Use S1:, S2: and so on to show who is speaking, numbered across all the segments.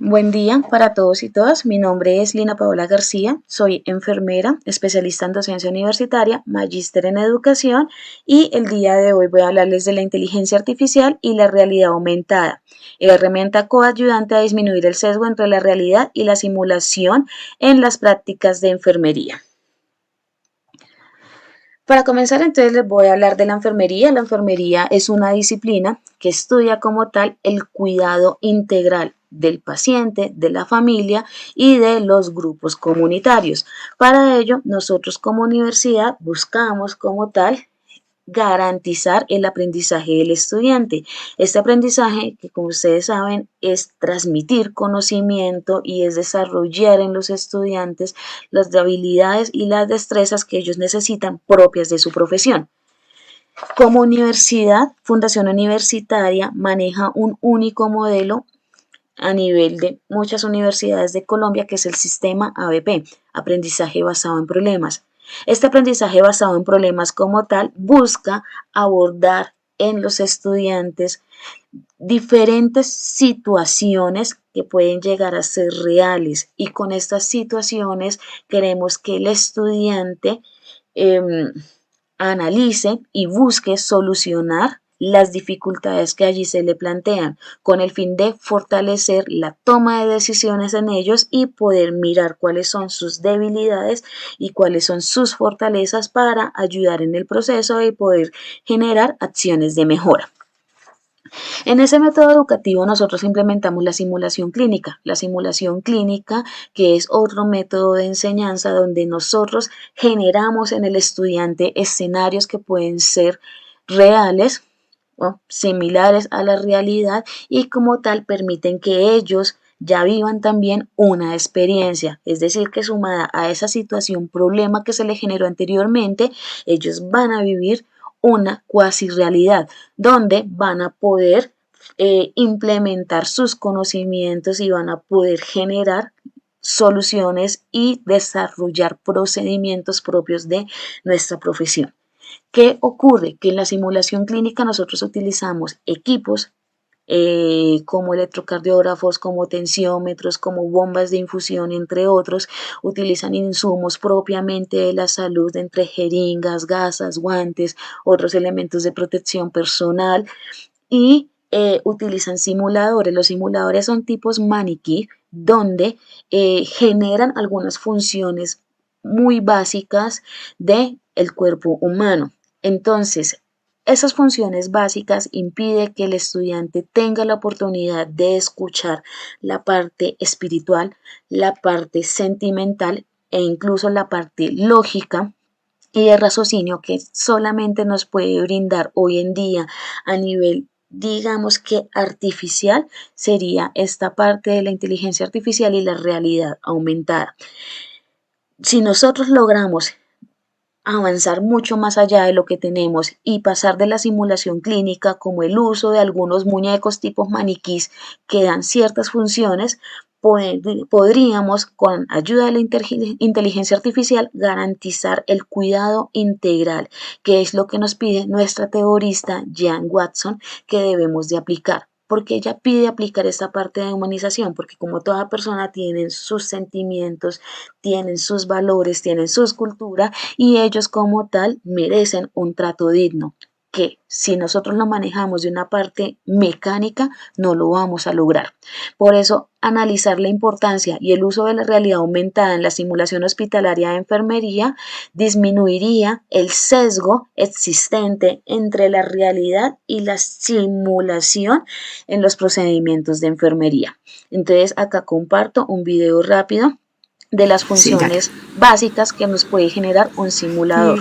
S1: Buen día para todos y todas. Mi nombre es Lina Paola García. Soy enfermera, especialista en docencia universitaria, magíster en educación y el día de hoy voy a hablarles de la inteligencia artificial y la realidad aumentada, herramienta coayudante a disminuir el sesgo entre la realidad y la simulación en las prácticas de enfermería. Para comenzar, entonces les voy a hablar de la enfermería. La enfermería es una disciplina que estudia como tal el cuidado integral del paciente, de la familia y de los grupos comunitarios. Para ello, nosotros como universidad buscamos como tal garantizar el aprendizaje del estudiante. Este aprendizaje, que como ustedes saben, es transmitir conocimiento y es desarrollar en los estudiantes las habilidades y las destrezas que ellos necesitan propias de su profesión. Como universidad, Fundación Universitaria maneja un único modelo a nivel de muchas universidades de Colombia, que es el sistema ABP, aprendizaje basado en problemas. Este aprendizaje basado en problemas como tal busca abordar en los estudiantes diferentes situaciones que pueden llegar a ser reales, y con estas situaciones queremos que el estudiante eh, analice y busque solucionar las dificultades que allí se le plantean, con el fin de fortalecer la toma de decisiones en ellos y poder mirar cuáles son sus debilidades y cuáles son sus fortalezas para ayudar en el proceso y poder generar acciones de mejora. En ese método educativo nosotros implementamos la simulación clínica, que es otro método de enseñanza donde nosotros generamos en el estudiante escenarios que pueden ser reales o similares a la realidad, y como tal permiten que ellos ya vivan también una experiencia, es decir, que sumada a esa situación, problema que se le generó anteriormente, ellos van a vivir una cuasi realidad, donde van a poder implementar sus conocimientos y van a poder generar soluciones y desarrollar procedimientos propios de nuestra profesión. ¿Qué ocurre? Que en la simulación clínica nosotros utilizamos equipos como electrocardiógrafos, como tensiómetros, como bombas de infusión, entre otros. Utilizan insumos propiamente de la salud, entre jeringas, gasas, guantes, otros elementos de protección personal, y utilizan simuladores. Los simuladores son tipos maniquí donde generan algunas funciones muy básicas del cuerpo humano. Entonces, esas funciones básicas impiden que el estudiante tenga la oportunidad de escuchar la parte espiritual, la parte sentimental e incluso la parte lógica y de raciocinio que solamente nos puede brindar hoy en día a nivel, digamos que artificial, sería esta parte de la inteligencia artificial y la realidad aumentada. Si nosotros logramos avanzar mucho más allá de lo que tenemos y pasar de la simulación clínica, como el uso de algunos muñecos tipos maniquís que dan ciertas funciones, podríamos, con ayuda de la inteligencia artificial, garantizar el cuidado integral, que es lo que nos pide nuestra teorista Jean Watson que debemos de aplicar. Porque ella pide aplicar esta parte de humanización, porque como toda persona tienen sus sentimientos, tienen sus valores, tienen sus culturas, y ellos como tal merecen un trato digno, que si nosotros lo manejamos de una parte mecánica no lo vamos a lograr. Por eso, analizar la importancia y el uso de la realidad aumentada en la simulación hospitalaria de enfermería disminuiría el sesgo existente entre la realidad y la simulación en los procedimientos de enfermería. Entonces, acá comparto un video rápido de las funciones básicas que nos puede generar un simulador.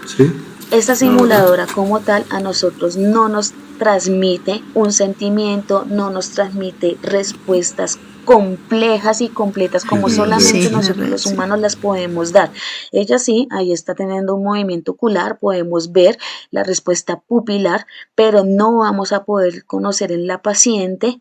S2: Sí.
S1: Esta simuladora como tal a nosotros no nos transmite un sentimiento, no nos transmite respuestas complejas y completas como solamente nosotros los humanos las podemos dar. Ella sí, ahí está teniendo un movimiento ocular, podemos ver la respuesta pupilar, pero no vamos a poder conocer en la paciente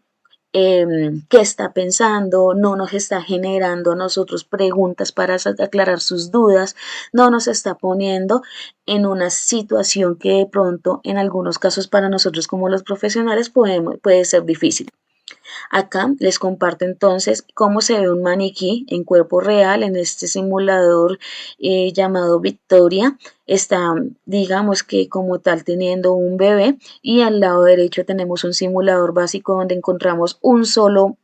S1: qué está pensando, no nos está generando a nosotros preguntas para aclarar sus dudas, no nos está poniendo en una situación que de pronto en algunos casos para nosotros como los profesionales puede ser difícil. Acá les comparto entonces cómo se ve un maniquí en cuerpo real en este simulador llamado Victoria. Está, digamos que como tal, teniendo un bebé y al lado derecho tenemos un simulador básico donde encontramos un solo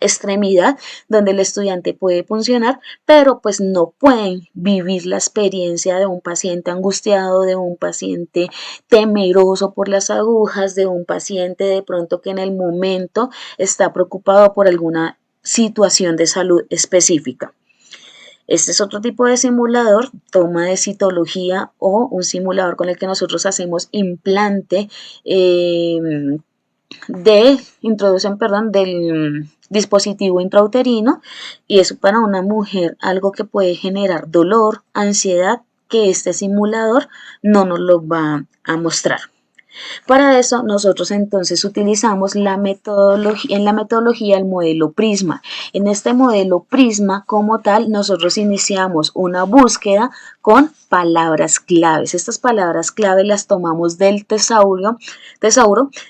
S1: extremidad donde el estudiante puede funcionar, pero pues no pueden vivir la experiencia de un paciente angustiado, de un paciente temeroso por las agujas, de un paciente de pronto que en el momento está preocupado por alguna situación de salud específica. Este es otro tipo de simulador, toma de citología o un simulador con el que nosotros hacemos implante introducen, perdón, del dispositivo intrauterino y eso para una mujer algo que puede generar dolor, ansiedad, que este simulador no nos lo va a mostrar. Para eso nosotros entonces utilizamos la metodología el modelo Prisma. En este modelo Prisma como tal nosotros iniciamos una búsqueda con palabras claves. Estas palabras clave las tomamos del tesauro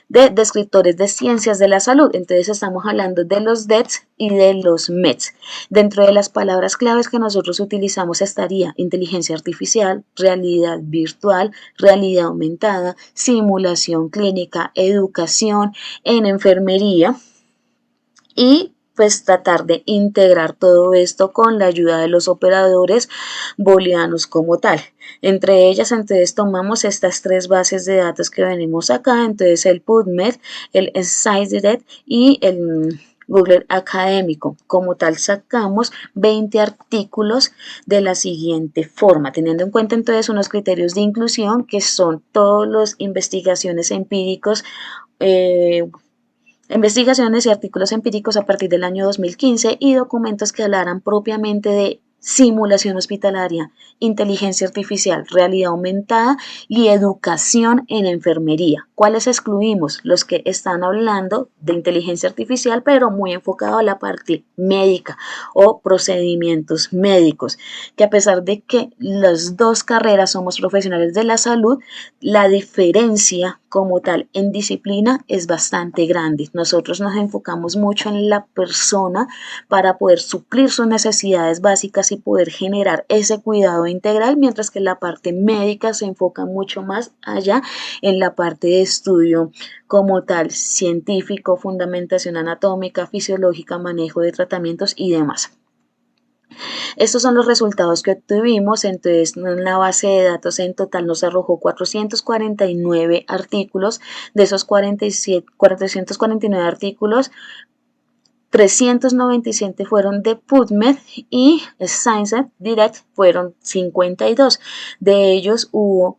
S1: de descriptores de ciencias de la salud. Entonces estamos hablando de los DETs y de los METs. Dentro de las palabras claves que nosotros utilizamos estaría inteligencia artificial, realidad virtual, realidad aumentada, simulación clínica, educación en enfermería y pues tratar de integrar todo esto con la ayuda de los operadores booleanos como tal. Entre ellas, entonces tomamos estas tres bases de datos que venimos acá, entonces el PubMed, el ScienceDirect y el Google Académico. Como tal, sacamos 20 artículos de la siguiente forma, teniendo en cuenta entonces unos criterios de inclusión que son todas las investigaciones empíricos, investigaciones y artículos empíricos a partir del año 2015 y documentos que hablaran propiamente de simulación hospitalaria, inteligencia artificial, realidad aumentada y educación en enfermería. ¿Cuáles excluimos? Los que están hablando de inteligencia artificial, pero muy enfocado a la parte médica o procedimientos médicos, que a pesar de que las dos carreras somos profesionales de la salud, la diferencia como tal en disciplina es bastante grande. Nosotros nos enfocamos mucho en la persona para poder suplir sus necesidades básicas y poder generar ese cuidado integral, mientras que la parte médica se enfoca mucho más allá en la parte de estudio como tal, científico, fundamentación anatómica, fisiológica, manejo de tratamientos y demás. Estos son los resultados que obtuvimos, entonces en la base de datos en total nos arrojó 449 artículos, de esos 449 artículos, 397 fueron de PubMed y ScienceDirect fueron 52. De ellos hubo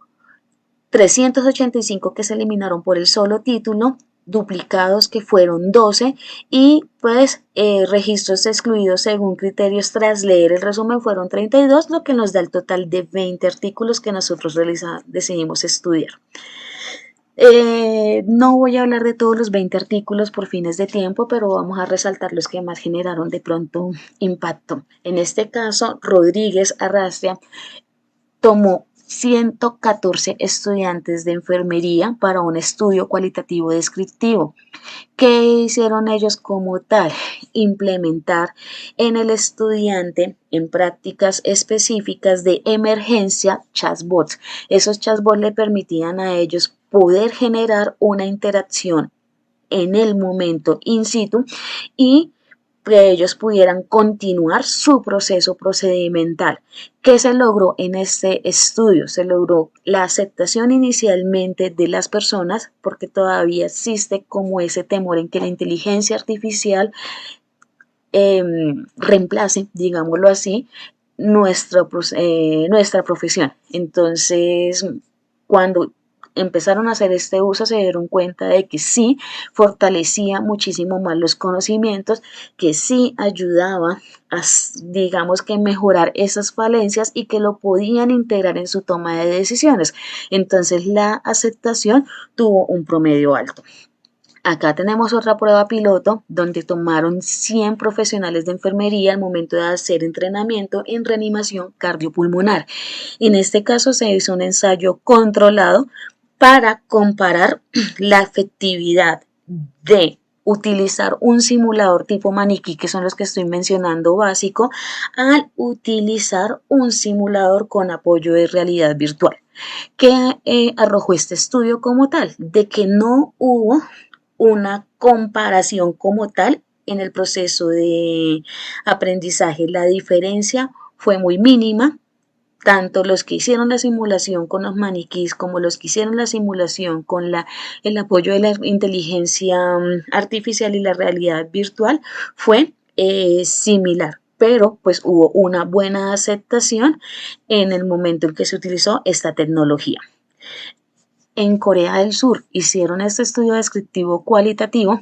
S1: 385 que se eliminaron por el solo título, duplicados que fueron 12 y pues registros excluidos según criterios tras leer el resumen fueron 32, lo que nos da el total de 20 artículos que nosotros decidimos estudiar. No voy a hablar de todos los 20 artículos por fines de tiempo, pero vamos a resaltar los que más generaron de pronto impacto. En este caso, Rodríguez Arrastia tomó 114 estudiantes de enfermería para un estudio cualitativo descriptivo. ¿Qué hicieron ellos como tal? Implementar en el estudiante en prácticas específicas de emergencia chatbots. Esos chatbots le permitían a ellos poder generar una interacción en el momento in situ y que ellos pudieran continuar su proceso procedimental. ¿Qué se logró en este estudio? Se logró la aceptación inicialmente de las personas, porque todavía existe como ese temor en que la inteligencia artificial reemplace, digámoslo así, nuestra profesión. Entonces, cuando empezaron a hacer este uso se dieron cuenta de que sí fortalecía muchísimo más los conocimientos, que sí ayudaba a, digamos que mejorar esas falencias y que lo podían integrar en su toma de decisiones. Entonces la aceptación tuvo un promedio alto. Acá tenemos otra prueba piloto donde tomaron 100 profesionales de enfermería al momento de hacer entrenamiento en reanimación cardiopulmonar. En este caso se hizo un ensayo controlado para comparar la efectividad de utilizar un simulador tipo maniquí, que son los que estoy mencionando básico, al utilizar un simulador con apoyo de realidad virtual. ¿Qué arrojó este estudio como tal? De que no hubo una comparación como tal en el proceso de aprendizaje. La diferencia fue muy mínima. Tanto los que hicieron la simulación con los maniquís como los que hicieron la simulación con el apoyo de la inteligencia artificial y la realidad virtual fue similar, pero pues hubo una buena aceptación en el momento en que se utilizó esta tecnología. En Corea del Sur hicieron este estudio descriptivo cualitativo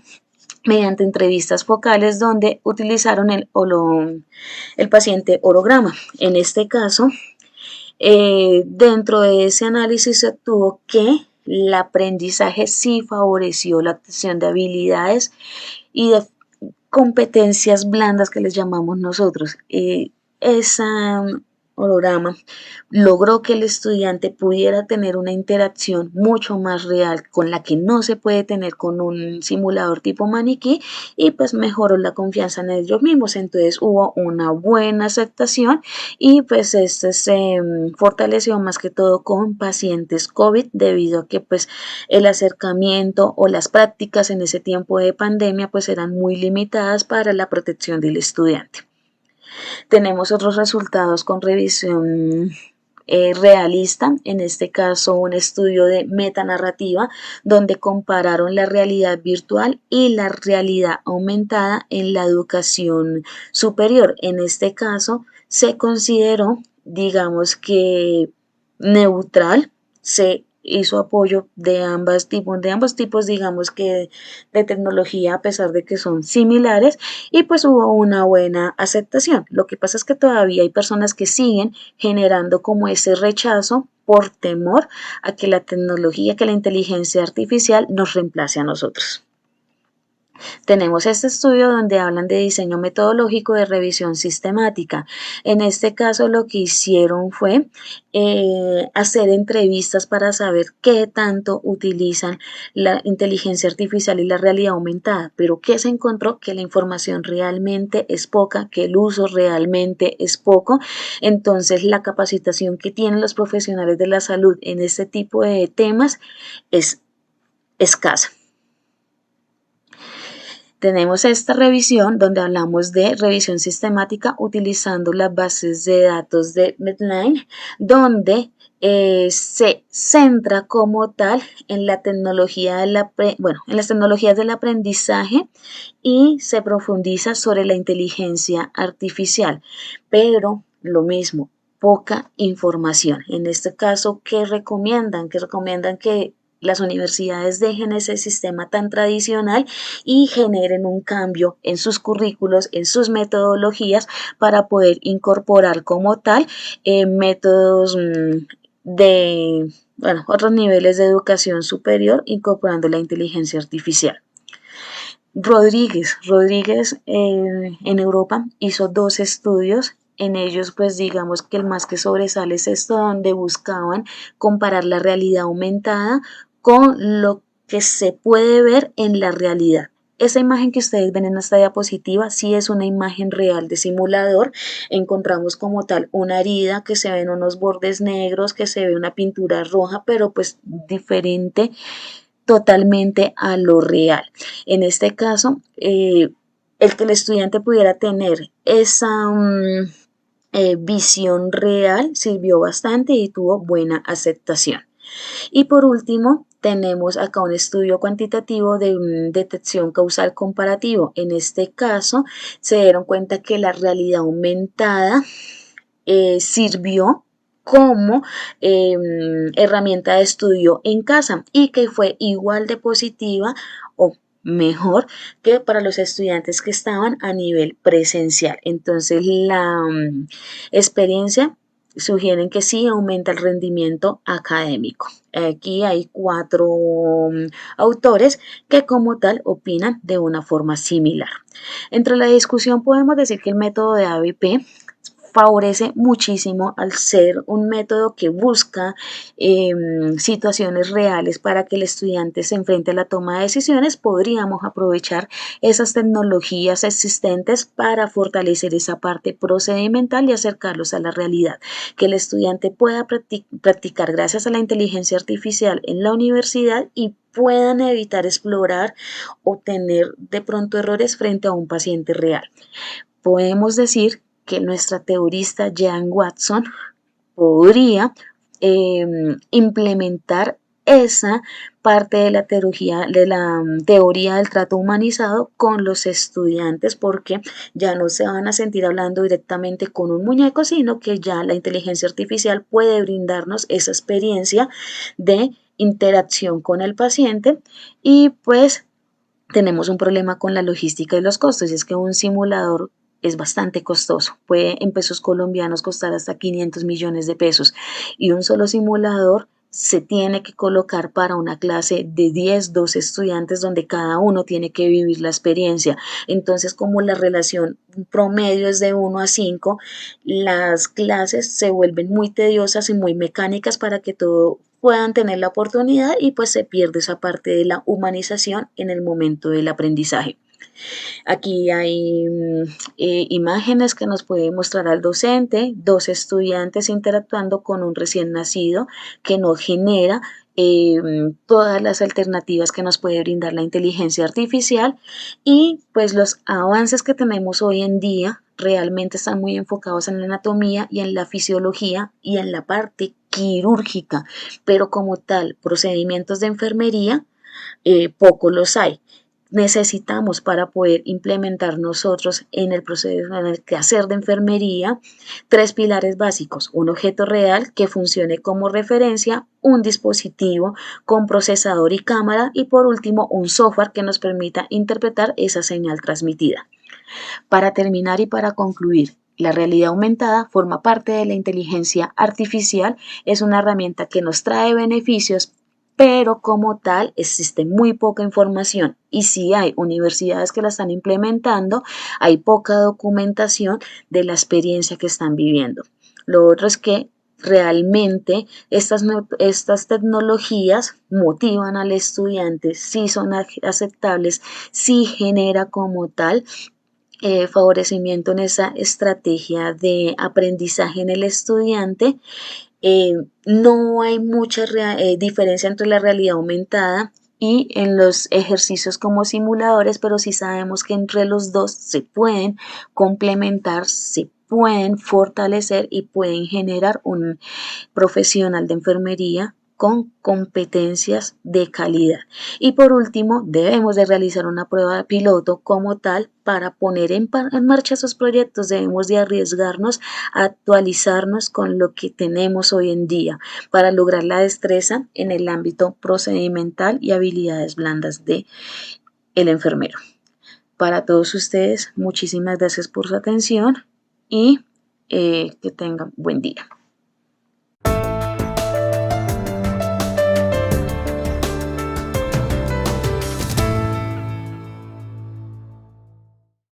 S1: mediante entrevistas focales donde utilizaron el paciente orograma. En este caso, dentro de ese análisis se obtuvo que el aprendizaje sí favoreció la adquisición de habilidades y de competencias blandas que les llamamos nosotros. Esa holograma logró que el estudiante pudiera tener una interacción mucho más real con la que no se puede tener con un simulador tipo maniquí y pues mejoró la confianza en ellos mismos. Entonces hubo una buena aceptación y pues este se fortaleció más que todo con pacientes COVID debido a que pues el acercamiento o las prácticas en ese tiempo de pandemia pues eran muy limitadas para la protección del estudiante. Tenemos otros resultados con revisión realista, en este caso un estudio de metanarrativa, donde compararon la realidad virtual y la realidad aumentada en la educación superior. En este caso se consideró, digamos que neutral, se hizo apoyo de ambos tipos, digamos que de tecnología, a pesar de que son similares, y pues hubo una buena aceptación. Lo que pasa es que todavía hay personas que siguen generando como ese rechazo por temor a que la tecnología, que la inteligencia artificial nos reemplace a nosotros. Tenemos este estudio donde hablan de diseño metodológico de revisión sistemática. En este caso lo que hicieron fue hacer entrevistas para saber qué tanto utilizan la inteligencia artificial y la realidad aumentada, pero ¿qué se encontró? Que la información realmente es poca, que el uso realmente es poco, entonces la capacitación que tienen los profesionales de la salud en este tipo de temas es escasa. Tenemos esta revisión donde hablamos de revisión sistemática utilizando las bases de datos de Medline, donde se centra como tal en la tecnología en las tecnologías del aprendizaje y se profundiza sobre la inteligencia artificial, pero lo mismo, poca información. En este caso, ¿qué recomiendan? Que recomiendan que las universidades dejen ese sistema tan tradicional y generen un cambio en sus currículos, en sus metodologías para poder incorporar como tal métodos de otros niveles de educación superior incorporando la inteligencia artificial. Rodríguez en Europa hizo 2 estudios. En ellos, pues digamos que el más que sobresale es esto, donde buscaban comparar la realidad aumentada con lo que se puede ver en la realidad. Esa imagen que ustedes ven en esta diapositiva sí es una imagen real de simulador. Encontramos como tal una herida que se ven unos bordes negros, que se ve una pintura roja, pero pues diferente totalmente a lo real. En este caso, el que el estudiante pudiera tener esa visión real sirvió bastante y tuvo buena aceptación. Y por último, tenemos acá un estudio cuantitativo de detección causal comparativo. En este caso, se dieron cuenta que la realidad aumentada sirvió como herramienta de estudio en casa y que fue igual de positiva o mejor que para los estudiantes que estaban a nivel presencial. Entonces la experiencia sugieren que sí aumenta el rendimiento académico. Aquí hay 4 autores que como tal opinan de una forma similar. Entre la discusión podemos decir que el método de ABP favorece muchísimo al ser un método que busca situaciones reales para que el estudiante se enfrente a la toma de decisiones. Podríamos aprovechar esas tecnologías existentes para fortalecer esa parte procedimental y acercarlos a la realidad, que el estudiante pueda practicar gracias a la inteligencia artificial en la universidad y puedan evitar explorar o tener de pronto errores frente a un paciente real. Podemos decir que nuestra teorista Jean Watson podría implementar esa parte de la teoría del trato humanizado con los estudiantes, porque ya no se van a sentir hablando directamente con un muñeco, sino que ya la inteligencia artificial puede brindarnos esa experiencia de interacción con el paciente. Y pues tenemos un problema con la logística y los costos, y es que un simulador es bastante costoso, puede en pesos colombianos costar hasta 500 millones de pesos, y un solo simulador se tiene que colocar para una clase de 10, 12 estudiantes donde cada uno tiene que vivir la experiencia. Entonces, como la relación promedio es de 1 a 5, las clases se vuelven muy tediosas y muy mecánicas para que todo puedan tener la oportunidad, y pues se pierde esa parte de la humanización en el momento del aprendizaje. Aquí hay imágenes que nos pueden mostrar al docente, dos estudiantes interactuando con un recién nacido que nos genera todas las alternativas que nos puede brindar la inteligencia artificial, y pues los avances que tenemos hoy en día realmente están muy enfocados en la anatomía y en la fisiología y en la parte quirúrgica, pero como tal, procedimientos de enfermería, poco los hay. Necesitamos, para poder implementar nosotros en el proceso, en el quehacer de enfermería, tres pilares básicos: un objeto real que funcione como referencia, un dispositivo con procesador y cámara, y por último un software que nos permita interpretar esa señal transmitida. Para terminar y para concluir, la realidad aumentada forma parte de la inteligencia artificial, es una herramienta que nos trae beneficios, pero como tal existe muy poca información, y si hay universidades que la están implementando, hay poca documentación de la experiencia que están viviendo. Lo otro es que realmente estas tecnologías motivan al estudiante, si son aceptables, si genera como tal favorecimiento en esa estrategia de aprendizaje en el estudiante. No hay mucha diferencia entre la realidad aumentada y en los ejercicios como simuladores, pero sí sabemos que entre los dos se pueden complementar, se pueden fortalecer y pueden generar un profesional de enfermería con competencias de calidad. Y por último, debemos de realizar una prueba de piloto como tal. Para poner en marcha esos proyectos debemos de arriesgarnos a actualizarnos con lo que tenemos hoy en día para lograr la destreza en el ámbito procedimental y habilidades blandas de el enfermero. Para todos ustedes, muchísimas gracias por su atención y que tengan buen día.